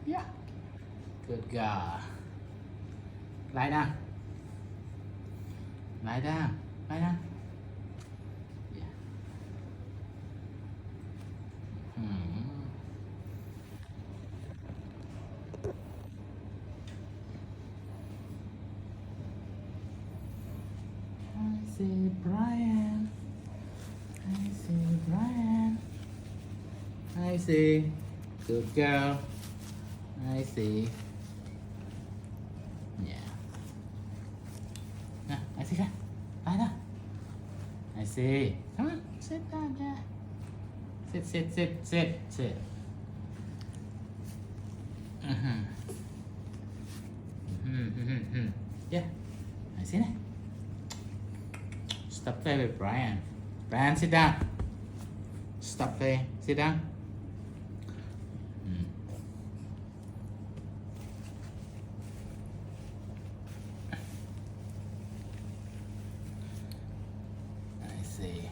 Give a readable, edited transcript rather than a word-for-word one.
Yeah. Good girl. Lie down. Lie down. Lie down. Yeah. Hmm. I see Brian. I see Brian. I see. Good girl. I see. Yeah. Now, I see ka. Lie down. I see. Come on, sit down there. Sit. Mm-hmm. Yeah. I see that. Stop play with Brian. Brian, sit down. Stop play. Sit down. Mm. I see.